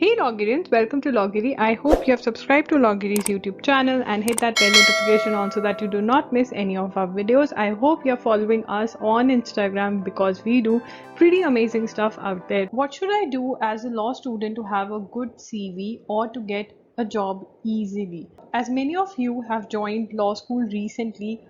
Hey Logirians, welcome to Logiri. I hope you have subscribed to Logiri's YouTube channel and hit that bell notification on so that you do not miss any of our videos. I hope you're following us on Instagram because we do pretty amazing stuff out there. What should I do as a law student to have a good CV or to get a job easily? As many of you have joined law school recently,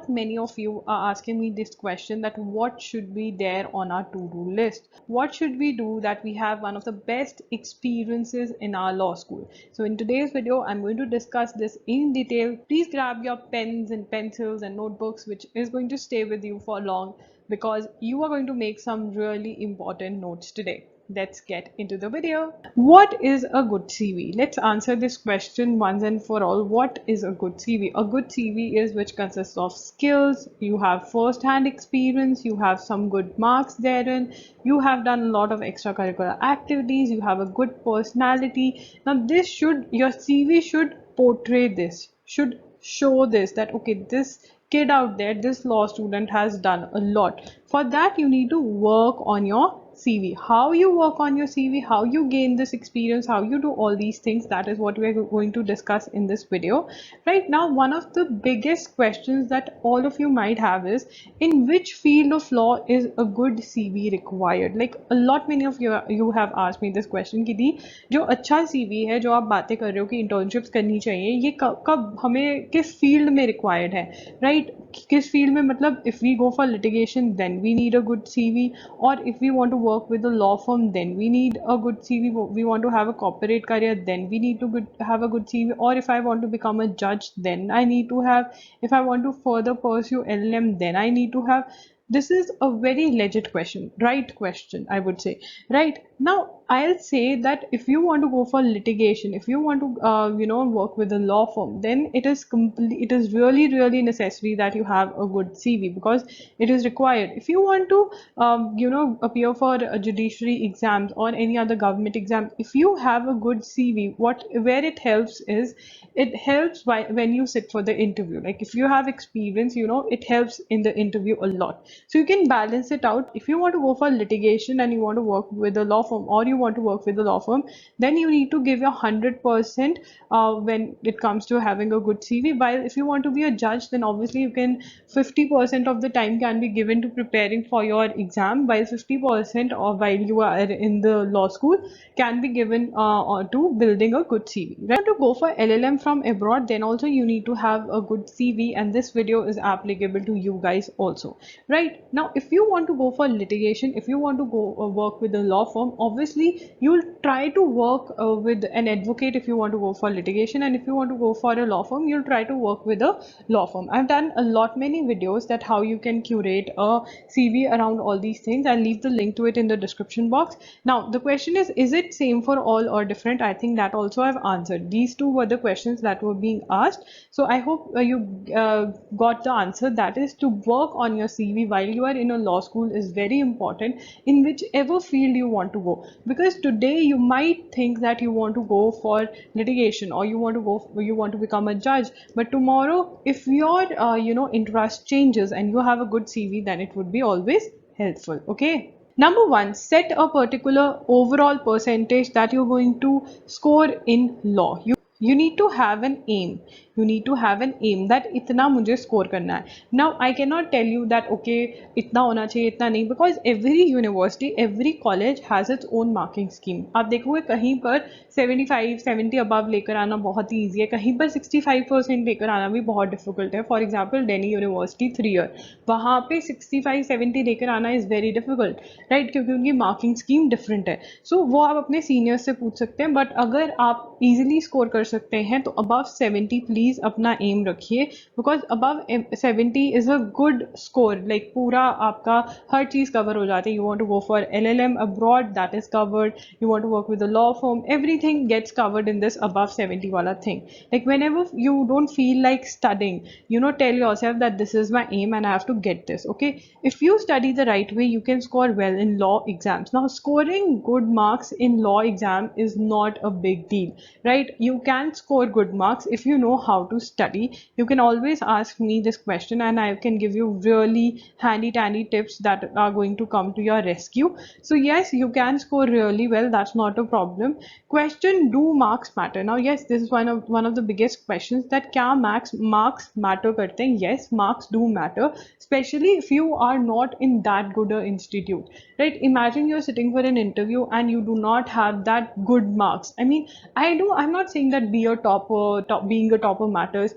many of you are asking me this question, that what should be there on our to-do list? What should we do that we have one of the best experiences in our law school? So in today's video, I'm going to discuss this in detail. Please grab your pens and pencils and notebooks, which is going to stay with you for long because you are going to make some really important notes today. Let's get into the video. What is a good CV? Let's answer this question once and for all. What is a good CV? A good CV is which consists of skills, you have first-hand experience, you have some good marks therein, you have done a lot of extracurricular activities, you have a good personality. Now your CV should portray this, should show this, that okay, this kid out there, this law student has done a lot. For that, you need to work on your CV. How you work on your CV, how you gain this experience, how you do all these things, that is what we are going to discuss in this video. Right now, one of the biggest questions that all of you might have is, in which field of law is a good CV required? Like many of you have asked me this question कि दी जो अच्छा CV है, जो आप बातें कर रहे हो कि internships करनी चाहिए, ये कब हमें किस field में required है, right? किस field में, मतलब if we go for litigation then we need a good CV, or if we want to work with a law firm then we need a good CV, we want to have a corporate career then we need to have a good CV, or if I want to become a judge then I need to have, if I want to further pursue LLM then I need to have. This is a very legit question, right question, I would say. Right now, I'll say that if you want to go for litigation, if you want to work with a law firm, then it is really necessary that you have a good CV because it is required. If you want to appear for a judiciary exams or any other government exam, if you have a good CV, where it helps is, it helps when you sit for the interview. Like if you have experience, it helps in the interview a lot. So you can balance it out. If you want to go for litigation and you want to work with a law firm, or you want to work with a law firm, then you need to give your 100% when it comes to having a good CV. While if you want to be a judge, then obviously you can 50% of the time can be given to preparing for your exam, while 50% of while you are in the law school can be given to building a good CV. Right? To go for LLM from abroad, then also you need to have a good CV, and this video is applicable to you guys also. Right now, if you want to go for litigation, if you want to go work with a law firm, obviously you'll try to work with an advocate if you want to go for litigation, and if you want to go for a law firm, you'll try to work with a law firm. I've done many videos that how you can curate a CV around all these things. I'll leave the link to it in the description box. Now the question is it same for all or different? I think that also I've answered. These two were the questions that were being asked, so I hope you got the answer. That is, to work on your CV while you are in a law school is very important in whichever field you want to go, because today you might think that you want to go for litigation, or you want to become a judge, but tomorrow if your interest changes and you have a good CV, then it would be always helpful. Okay, number one, set a particular overall percentage that you're going to score in law. You need to have an aim. You need to have an aim that इतना मुझे score करना है. Now I cannot tell you that okay इतना होना चाहिए इतना नहीं, because every university, every college has its own marking scheme. आप देखोगे कहीं पर 75 70 above लेकर आना बहुत ही easy है, कहीं पर 65% लेकर आना भी बहुत difficult है. For example, Delhi University 3 year, वहाँ पे 65 70 लेकर आना is very difficult, right? क्योंकि उनकी marking scheme different है. So वो आप अपने seniors से पूछ सकते हैं, but अगर आप easily score कर सकते हैं तो above 70 प्लीज अपना एम रखिए, because above 70 is a good score. Like पूरा आपका हर चीज कवर हो जाती है. You want to go for LLM abroad, that is covered. You want to work with a law firm, everything gets covered in this above 70 वाला thing. Like whenever you don't feel like studying, tell yourself that this is my aim and I have to get this. Okay, if you study the right way, you can score well in law exams. Now scoring good marks in law exam is not a big deal, right? You can score good marks if you know how to study, you can always ask me this question and I can give you really handy dandy tips that are going to come to your rescue. So yes, you can score really well, that's not a problem. Question, do marks matter? Now yes, this is one of the biggest questions, that kya marks matter karte hain? Yes, marks do matter, especially if you are not in that good a institute, right? Imagine you're sitting for an interview and you do not have that good marks. I mean, I'm not saying that be a topper, being a topper matters.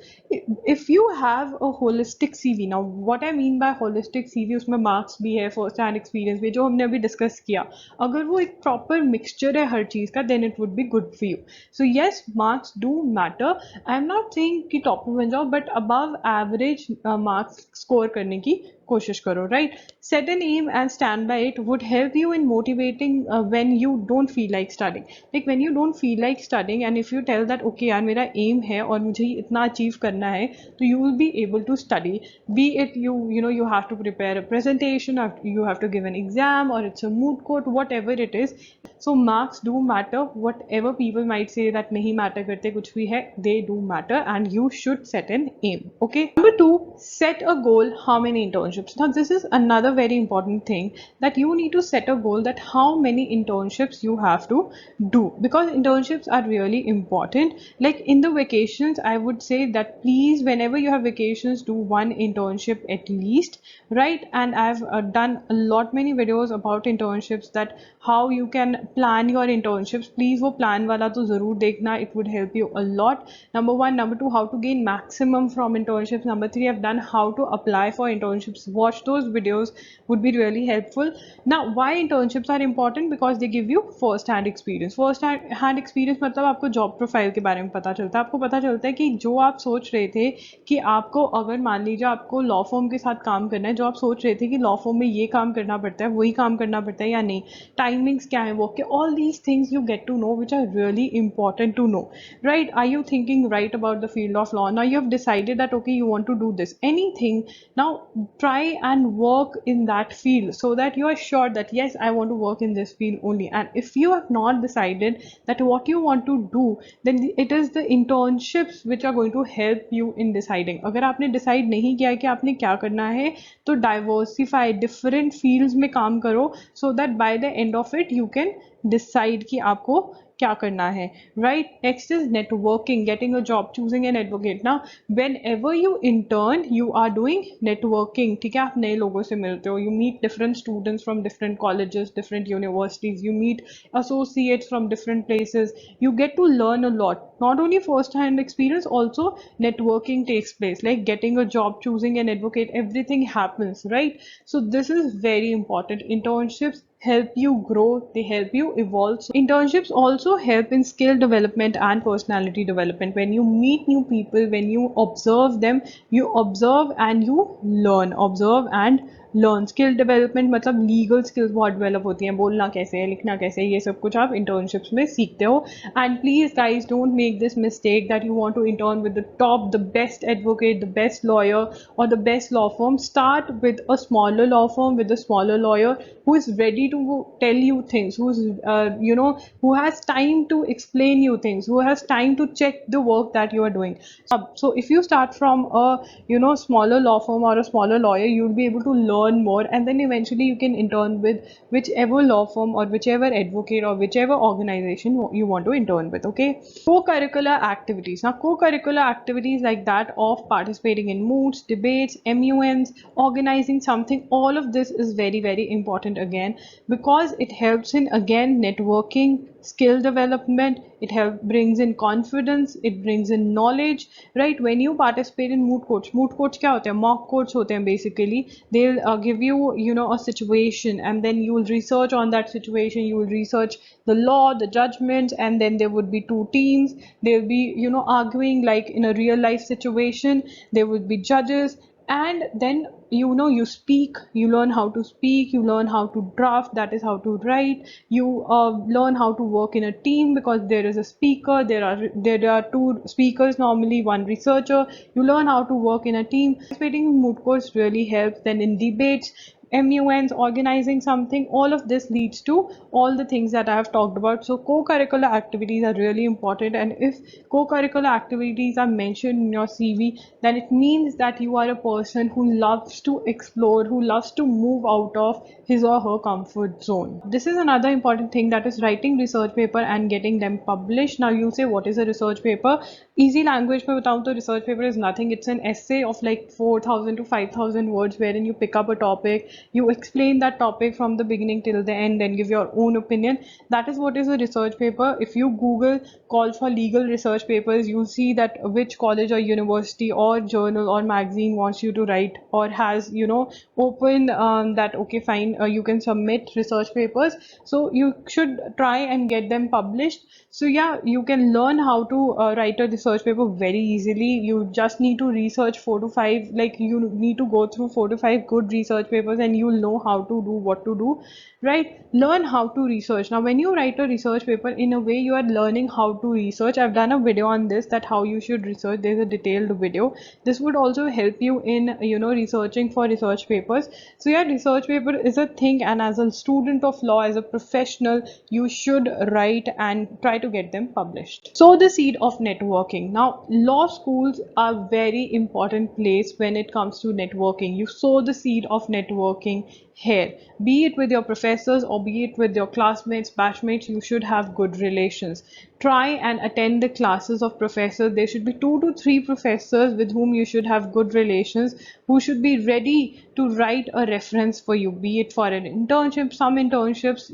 If you have a holistic CV, now what I mean by holistic CV, उसमें marks भी है, first hand experience भी, जो हमने अभी discuss किया, अगर वो एक proper mixture है हर चीज का, then it would be good for you. So yes, marks do matter. I'm not saying कि topper बन जाओ, but above average marks score करने की कोशिश करो, right? Set an aim and stand by it would help you in motivating when you don't feel like studying. Like when you don't feel like studying and if you tell that okay यार मेरा aim है और मुझे इतना achieve करना है, तो you will be able to study. Be it you know you have to prepare a presentation, or you have to give an exam, or it's a moot court, whatever it is. So marks do matter. Whatever people might say that नहीं matter करते कुछ भी है, they do matter and you should set an aim. Okay. Number 2, set a goal. How many internships? Now this is another very important thing, that you need to set a goal that how many internships you have to do, because internships are really important. Like in the vacations, I would say that please, whenever you have vacations, do one internship at least, right? And I've done a lot many videos about internships, that how you can plan your internships. Please वो plan वाला तो ज़रूर देखना, it would help you a lot. Number 1. Number 2, how to gain maximum from internships. Number 3, I've done how to apply for internships. Watch those videos, would be really helpful. Now why internships are important? Because they give you first hand experience. First hand experience मतलब आपको job profile के बारे में पता चलता है, आपको पता चलता है कि जो आप सोच रहे थे कि आपको, अगर मान लीजिए आपको लॉ फर्म के साथ काम करना है, जो आप सोच रहे थे कि लॉ फर्म में ये काम करना पड़ता है, वही काम करना पड़ता है या नहीं, टाइमिंग्स क्या है वर्क के, all these things you get to know, which are really important to know, right? Are you thinking right about the field of law? Now you have decided that okay, you want to do this, anything, now try and work in that field so that you are sure that yes, I want to work in this field only. And if you have not decided that what you want to do, then it is the internships which are going to help you in deciding. अगर आपने decide नहीं किया कि आपने क्या करना है, तो diversify different fields में काम करो, so that by the end of it you can decide कि आपको क्या करना है, right? Next is networking, getting a job, choosing an advocate. Now whenever you intern, you are doing networking, ठीक है? आप नए लोगों से मिलते हो, you meet different students from different colleges, different universities, you meet associates from different places, you get to learn a lot. Not only first hand experience, also networking takes place, like getting a job, choosing an advocate, everything happens, right? So this is very important. Internships help you grow, they help you evolve. So internships also help in skill development and personality development. When you meet new people, when you observe them, you observe and you learn, observe and learn. Skill development मतलब legal skills बहुत develop होती हैं, बोलना कैसे है, लिखना कैसे है, ये सब कुछ आप इंटर्नशिप्स में सीखते हो. And please guys don't make this mistake that you want to intern with the top, the best advocate, the best lawyer or the best law firm. Start with a smaller law firm, with a smaller lawyer who is ready to tell you things, who's who has time to explain you things, who has time to check the work that you are doing. So if you start from a smaller law firm or a smaller lawyer, you'll be able to learn more, and then eventually you can intern with whichever law firm or whichever advocate or whichever organization you want to intern with. Okay. Co-curricular activities. Now co-curricular activities like that of participating in moots, debates, MUNs, organizing something, all of this is very, very important again, because it helps in again networking, skill development, it brings in confidence, it brings in knowledge, right? When you participate in moot courts क्या होते हैं? Mock courts होते हैं basically. They'll give you a situation, and then you will research on that situation, you will research the law, the judgments, and then there would be two teams, they'll be arguing like in a real life situation, there would be judges, and then you speak, you learn how to speak, you learn how to draft, that is how to write, you learn how to work in a team, because there is a speaker, there are two speakers normally, one researcher, you learn how to work in a team. Participating in moot courts really helps. Then in debates, MUNs, organizing something, all of this leads to all the things that I have talked about. So co-curricular activities are really important, and if co-curricular activities are mentioned in your CV, then it means that you are a person who loves to explore, who loves to move out of his or her comfort zone. This is another important thing, that is writing research paper and getting them published. Now you say, what is a research paper? Easy language mein batao to research paper is nothing. It's an essay of like 4,000 to 5,000 words wherein you pick up a topic, you explain that topic from the beginning till the end, then give your own opinion. That is what is a research paper. If you Google call for legal research papers, you'll see that which college or university or journal or magazine wants you to write or has, open that okay fine, you can submit research papers. So you should try and get them published. So yeah, you can learn how to write a research paper very easily. You just need to research 4 to 5, like you need to go through 4 to 5 good research papers and you'll know how to do what to do, right? Learn how to research. Now when you write a research paper, in a way you are learning how to research. I've done a video on this, that how you should research. There's a detailed video. This would also help you in researching for research papers. So yeah, research paper is a thing, and as a student of law, as a professional, you should write and try to get them published. So the seed of networking. Now law schools are very important place when it comes to networking. You sow the seed of networking here, be it with your professors or be it with your classmates, batchmates. You should have good relations. Try and attend the classes of professors. There should be 2 to 3 professors with whom you should have good relations, who should be ready to write a reference for you, be it for an internship. Some internships,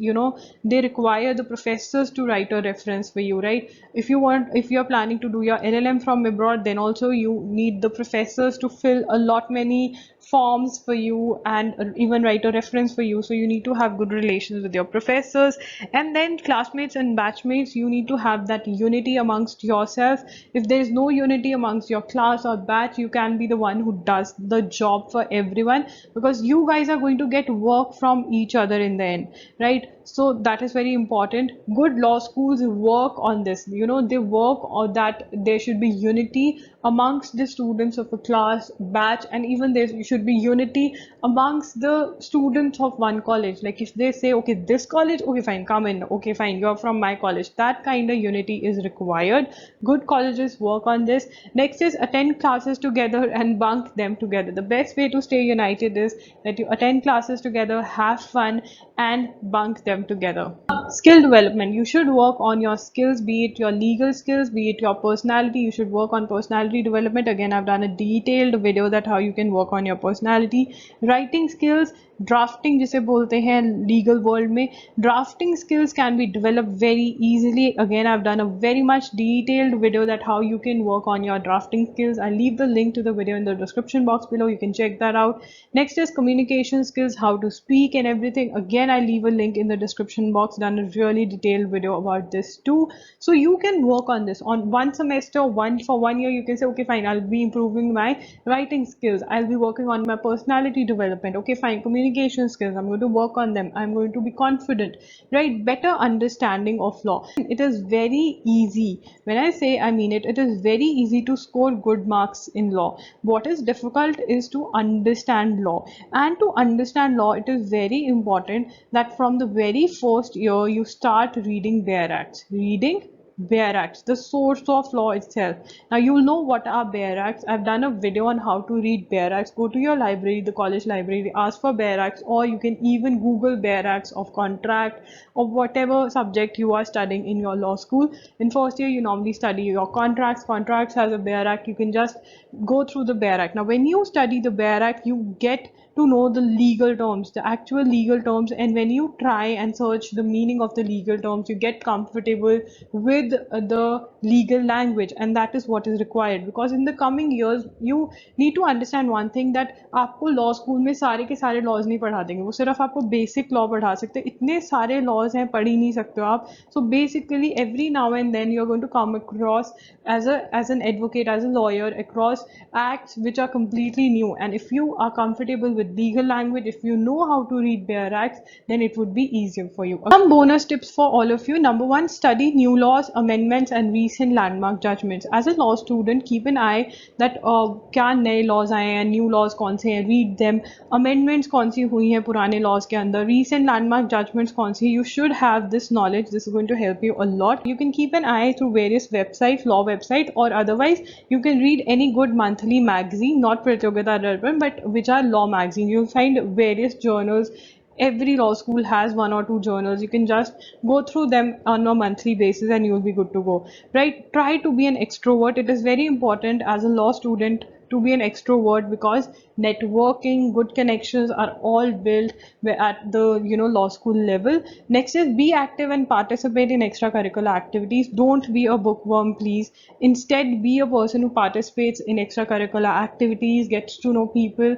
they require the professors to write a reference for you, right? If you're planning to do your LLM from abroad, then also you need the professors to fill a lot many forms for you and even write a reference for you. So you need to have good relations with your professors. And then classmates and batchmates, you need to have that unity amongst yourself. If there is no unity amongst your class or batch, you can be the one who does the job for everyone, because you guys are going to get work from each other in the end, right? So that is very important. Good law schools work on this. They work on that there should be unity amongst the students of a class, batch, and even there should be unity amongst the students of one college. Like if they say, okay, this college, okay fine, come in, okay fine, you're from my college, that kind of unity is required. Good colleges work on this. Next is attend classes together and bunk them together. The best way to stay united is that you attend classes together, have fun, and bunk them together. Skill development. You should work on your skills, be it your legal skills, be it your personality. You should work on personality development. Again, I've done a detailed video that how you can work on your personality. Writing skills, drafting जिसे बोलते हैं legal world में, drafting skills can be developed very easily. Again, I've done a very much detailed video that how you can work on your drafting skills. I'll leave the link to the video in the description box below. You can check that out. Next is communication skills, how to speak and everything. Again, I'll leave a link in the description box. Done a really detailed video about this too. So you can work on this on one semester, for 1 year. You can say, okay fine, I'll be improving my writing skills, I'll be working on my personality development. Okay fine, communication skills, I'm going to work on them, I'm going to be confident, right? Better understanding of law. It is very easy. When I say, I mean it. It is very easy to score good marks in law. What is difficult is to understand law. And to understand law, it is very important that from the very first year you start reading Bare Acts. Reading Bare Acts, the source of law itself. Now you will know what are Bare Acts. I've done a video on how to read Bare Acts. Go to your library, the college library, ask for Bare Acts, or you can even Google Bare Acts of contract or whatever subject you are studying in your law school. In first year, you normally study your contracts. Contracts has a Bare Act. You can just go through the Bare Act. Now when you study the Bare Act, you get to know the legal terms, the actual legal terms, and when you try and search the meaning of the legal terms, you get comfortable with the legal language, and that is what is required. Because in the coming years you need to understand one thing, that आपको law school में सारे के सारे laws नहीं पढ़ा देंगे, वो सिर्फ आपको basic law पढ़ा सकते हैं. इतने सारे laws हैं, पढ़ ही नहीं सकते हो आप. So basically every now and then you're going to come across as an advocate, as a lawyer, across acts which are completely new, and if you are comfortable with with legal language, if you know how to read bare acts, then it would be easier for you. Some bonus tips for all of you. Number one, study new laws, amendments and recent landmark judgments. As a law student, keep an eye that क्या नए laws आए हैं, new laws कौन से हैं, read them, amendments कौन सी हुई हैं पुराने laws के अंदर, recent landmark judgments कौन सी. You should have this knowledge. This is going to help you a lot. You can keep an eye through various websites, law website, or otherwise you can read any good monthly magazine, not Pratyogita Darpan, but which are law magazine. You'll find various journals. Every law school has one or two journals. You can just go through them on a monthly basis and you'll be good to go, right? Try to be an extrovert. It is very important as a law student to be an extrovert, because networking, good connections are all built at the law school level. Next is be active and participate in extracurricular activities. Don't be a bookworm, please. Instead, be a person who participates in extracurricular activities, gets to know people.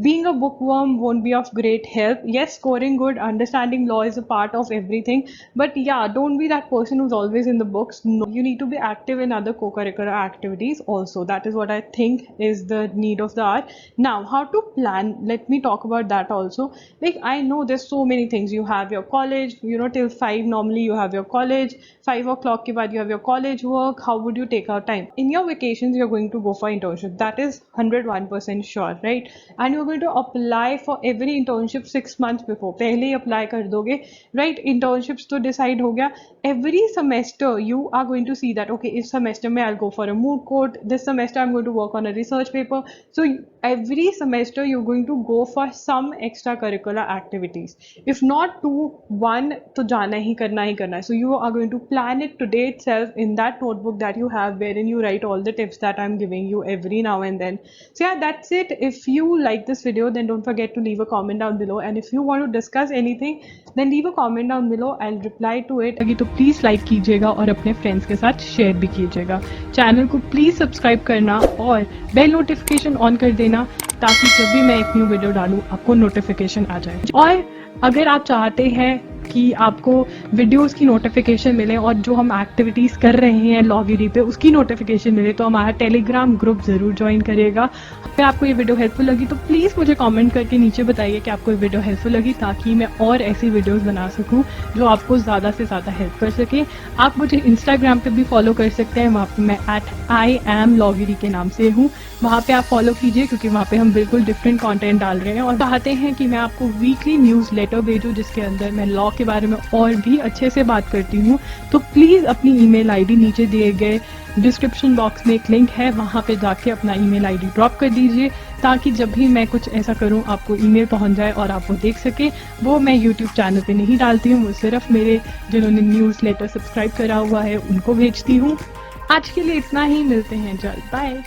Being a bookworm won't be of great help. Yes, scoring good, understanding law is a part of everything, but yeah, don't be that person who's always in the books. No, you need to be active in other co-curricular activities also. That is what I think is the need of the hour. Now, how to plan, let me talk about that also. Like, I know there's so many things. You have your college, till 5 normally you have your college, 5 o'clock ke baad you have your college work. How would you take out time? In your vacations, you're going to go for internship. That is 101% sure, right? And you're going to apply for every internship 6 months before. पहले ही apply कर दोगे, right? Internships तो decide हो गया. Every semester you are going to see that, okay, इस semester में I'll go for a moot court. This semester I'm going to work on a research paper. So every semester you're going to go for some extracurricular activities. If not 2, 1 तो जाना ही करना है. So you are going to plan it today itself in that notebook that you have, wherein you write all the tips that I'm giving you every now and then. So yeah, that's it. If you like this video, then don't forget to leave a comment down below, and if you want to discuss anything, then leave a comment down below. I'll reply to it. तो please like कीजिएगा और अपने friends के साथ share भी कीजिएगा. Channel को please subscribe करना और बेल नोटिफिकेशन ऑन कर देना, ताकि जब भी मैं एक न्यू वीडियो डालूँ आपको नोटिफिकेशन आ जाए. और अगर आप चाहते हैं कि आपको वीडियोस की नोटिफिकेशन मिले और जो हम एक्टिविटीज़ कर रहे हैं लॉगिरी पे उसकी नोटिफिकेशन मिले, तो हमारा टेलीग्राम ग्रुप ज़रूर ज्वाइन करिएगा. अगर आपको ये वीडियो हेल्पफुल लगी तो प्लीज़ मुझे कमेंट करके नीचे बताइए कि आपको ये वीडियो हेल्पफुल लगी, ताकि मैं और ऐसी वीडियोस बना सकूं जो आपको ज़्यादा से ज़्यादा हेल्प कर सके. आप मुझे इंस्टाग्राम पे भी फॉलो कर सकते हैं. वहाँ पर मैं @IAMLogiri के नाम से हूँ. वहाँ पे आप फॉलो कीजिए, क्योंकि वहाँ पे हम बिल्कुल डिफरेंट कंटेंट डाल रहे हैं और चाहते हैं कि मैं आपको वीकली न्यूज़ लेटर भेजूँ, जिसके अंदर मैं लॉ के बारे में और भी अच्छे से बात करती हूँ. तो प्लीज़ अपनी ईमेल आईडी नीचे दिए गए डिस्क्रिप्शन बॉक्स में एक लिंक है, वहाँ पे जाके अपना ईमेल आईडी ड्रॉप कर दीजिए, ताकि जब भी मैं कुछ ऐसा करूँ आपको ईमेल पहुँच जाए और आप वो देख सके. वो मैं यूट्यूब चैनल पे नहीं डालती हूँ, वो सिर्फ मेरे जिन्होंने न्यूज़ लेटर सब्सक्राइब करा हुआ है उनको भेजती हूँ. आज के लिए इतना ही, मिलते हैं जल्द. बाय.